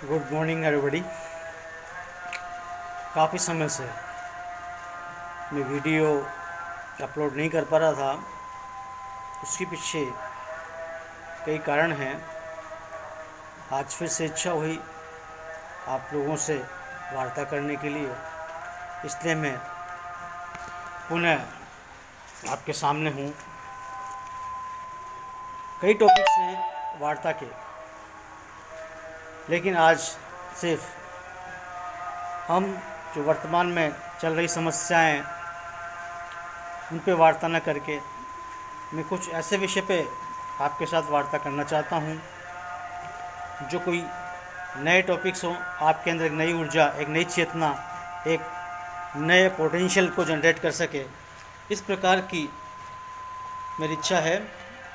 Good morning everybody. काफ़ी समय से मैं वीडियो अपलोड नहीं कर पा रहा था। उसके पीछे कई कारण हैं। आज फिर से इच्छा हुई आप लोगों से वार्ता करने के लिए, इसलिए मैं पुनः आपके सामने हूँ। कई टॉपिक्स हैं वार्ता के, लेकिन आज सिर्फ हम जो वर्तमान में चल रही समस्याएं उन पे वार्ता न करके मैं कुछ ऐसे विषय पे आपके साथ वार्ता करना चाहता हूं जो कोई नए टॉपिक्स हों, आपके अंदर एक नई ऊर्जा, एक नई चेतना, एक नए पोटेंशियल को जनरेट कर सके। इस प्रकार की मेरी इच्छा है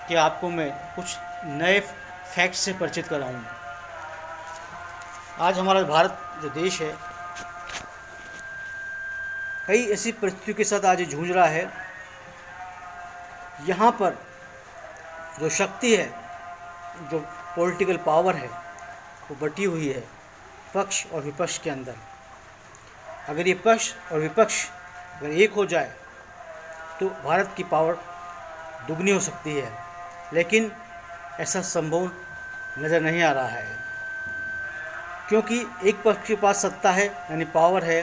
कि आपको मैं कुछ नए फैक्ट्स से परिचित कराऊं। आज हमारा भारत जो देश है कई ऐसी परिस्थितियों के साथ आज जूझ रहा है। यहाँ पर जो शक्ति है, जो पॉलिटिकल पावर है, वो बटी हुई है पक्ष और विपक्ष के अंदर। अगर ये पक्ष और विपक्ष अगर एक हो जाए तो भारत की पावर दुगनी हो सकती है, लेकिन ऐसा संभव नज़र नहीं आ रहा है, क्योंकि एक पक्ष के पास सत्ता है यानी पावर है,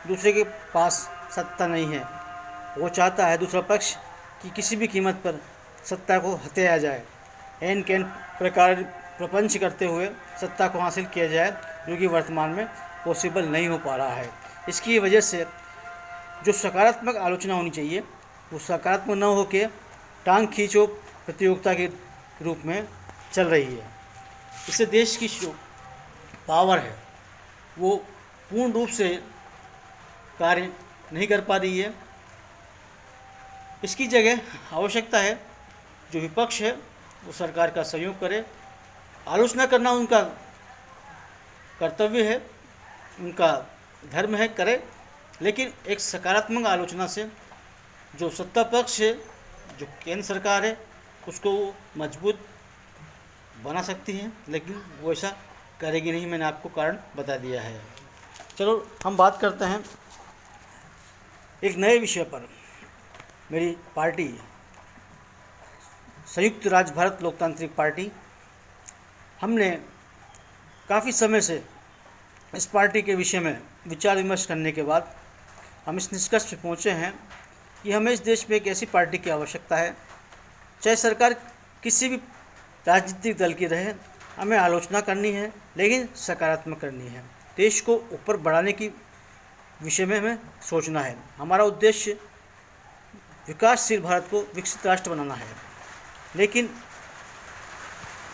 दूसरे के पास सत्ता नहीं है। वो चाहता है दूसरा पक्ष कि किसी भी कीमत पर सत्ता को हत्या जाए, एन कैन प्रकार प्रपंच करते हुए सत्ता को हासिल किया जाए, जो कि वर्तमान में पॉसिबल नहीं हो पा रहा है। इसकी वजह से जो सकारात्मक आलोचना होनी चाहिए वो सकारात्मक न होकर टांग खींचो प्रतियोगिता के रूप में चल रही है। इससे देश की जो पावर है वो पूर्ण रूप से कार्य नहीं कर पा रही है। इसकी जगह आवश्यकता है जो विपक्ष है वो सरकार का सहयोग करे। आलोचना करना उनका कर्तव्य है, उनका धर्म है, करे, लेकिन एक सकारात्मक आलोचना से जो सत्ता पक्ष है, जो केंद्र सरकार है, उसको वो मजबूत बना सकती है, लेकिन वो ऐसा करेगी नहीं। मैंने आपको कारण बता दिया है। चलो हम बात करते हैं एक नए विषय पर। मेरी पार्टी संयुक्त राज्य भारत लोकतांत्रिक पार्टी, हमने काफ़ी समय से इस पार्टी के विषय में विचार विमर्श करने के बाद हम इस निष्कर्ष पे पहुँचे हैं कि हमें इस देश में एक ऐसी पार्टी की आवश्यकता है, चाहे सरकार किसी भी राजनीतिक दल की रहे, हमें आलोचना करनी है लेकिन सकारात्मक करनी है। देश को ऊपर बढ़ाने की विषय में हमें सोचना है। हमारा उद्देश्य विकासशील भारत को विकसित राष्ट्र बनाना है, लेकिन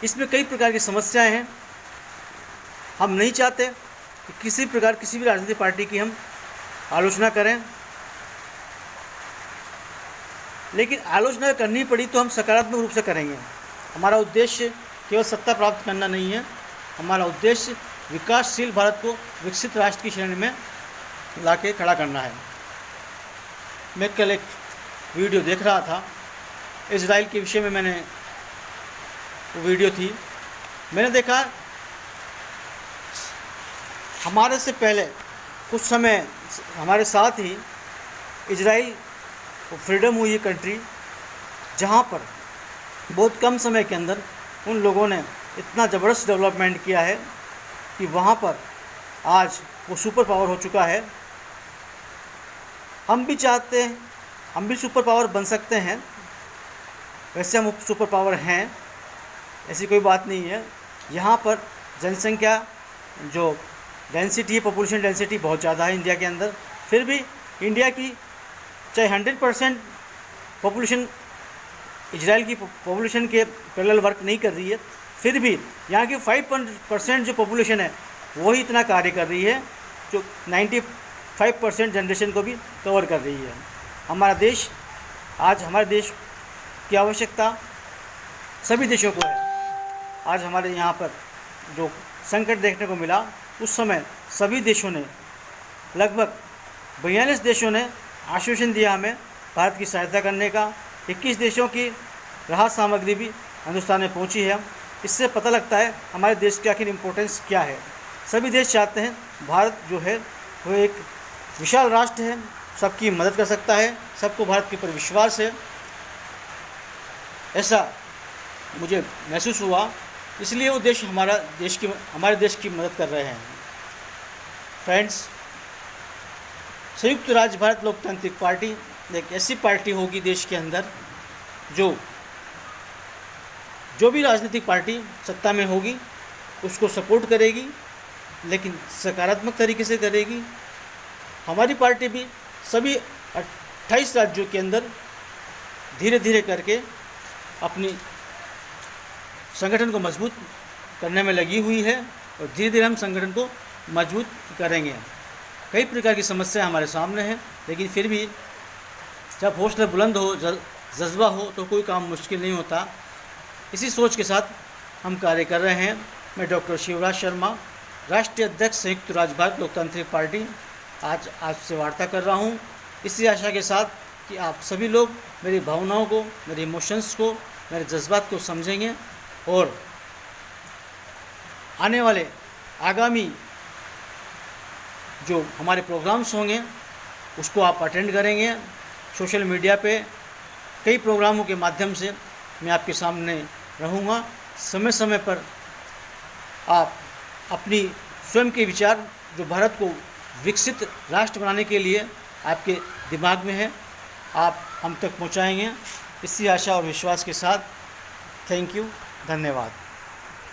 इसमें कई प्रकार की समस्याएं हैं। हम नहीं चाहते कि किसी प्रकार किसी भी राजनीतिक पार्टी की हम आलोचना करें, लेकिन आलोचना करनी पड़ी तो हम सकारात्मक रूप से करेंगे। हमारा उद्देश्य केवल सत्ता प्राप्त करना नहीं है, हमारा उद्देश्य विकासशील भारत को विकसित राष्ट्र की श्रेणी में लाके खड़ा करना है। मैं कल एक वीडियो देख रहा था, इजराइल के विषय में मैंने वो वीडियो थी। मैंने देखा हमारे से पहले कुछ समय हमारे साथ ही इजराइल फ्रीडम हुई है कंट्री, जहाँ पर बहुत कम समय के अंदर उन लोगों ने इतना ज़बरदस्त डेवलपमेंट किया है कि वहाँ पर आज वो सुपर पावर हो चुका है। हम भी चाहते हैं हम भी सुपर पावर बन सकते हैं। वैसे हम सुपर पावर हैं, ऐसी कोई बात नहीं है। यहाँ पर जनसंख्या जो डेंसिटी है, पॉपुलेशन डेंसिटी बहुत ज़्यादा है इंडिया के अंदर। फिर भी इंडिया की चाहे 100% पॉपुलेशन इजराइल की पॉपुलेशन के पैरेलल वर्क नहीं कर रही है, फिर भी यहाँ की 5% जो पॉपुलेशन है वही इतना कार्य कर रही है जो 95% जनरेशन को भी कवर कर रही है। हमारा देश आज हमारे देश की आवश्यकता सभी देशों को है। आज हमारे यहाँ पर जो संकट देखने को मिला, उस समय सभी देशों ने, लगभग 42 देशों ने आश्वासन दिया हमें भारत की सहायता करने का। 21 देशों की राहत सामग्री भी हिंदुस्तान में पहुंची है। इससे पता लगता है हमारे देश की आखिर इम्पोर्टेंस क्या है। सभी देश चाहते हैं भारत जो है वो एक विशाल राष्ट्र है, सबकी मदद कर सकता है, सबको भारत के ऊपर विश्वास है, ऐसा मुझे महसूस हुआ। इसलिए वो देश हमारे देश की मदद कर रहे हैं। फ्रेंड्स, संयुक्त राज्य भारत लोकतांत्रिक पार्टी एक ऐसी पार्टी होगी देश के अंदर जो भी राजनीतिक पार्टी सत्ता में होगी उसको सपोर्ट करेगी, लेकिन सकारात्मक तरीके से करेगी। हमारी पार्टी भी सभी 28 राज्यों के अंदर धीरे धीरे करके अपनी संगठन को मजबूत करने में लगी हुई है और धीरे धीरे हम संगठन को मजबूत करेंगे। कई प्रकार की समस्या हमारे सामने हैं, लेकिन फिर भी जब हौसला बुलंद हो, जज्बा हो, तो कोई काम मुश्किल नहीं होता। इसी सोच के साथ हम कार्य कर रहे हैं। मैं डॉक्टर शिवराज शर्मा, राष्ट्रीय अध्यक्ष संयुक्त राज्य भारत लोकतांत्रिक पार्टी, आज आपसे वार्ता कर रहा हूँ इसी आशा के साथ कि आप सभी लोग मेरी भावनाओं को, मेरे इमोशंस को, मेरे जज्बात को समझेंगे और आने वाले आगामी जो हमारे प्रोग्राम्स होंगे उसको आप अटेंड करेंगे। सोशल मीडिया पे कई प्रोग्रामों के माध्यम से मैं आपके सामने रहूँगा। समय समय पर आप अपनी स्वयं के विचार जो भारत को विकसित राष्ट्र बनाने के लिए आपके दिमाग में है, आप हम तक पहुँचाएँगे। इसी आशा और विश्वास के साथ थैंक यू, धन्यवाद।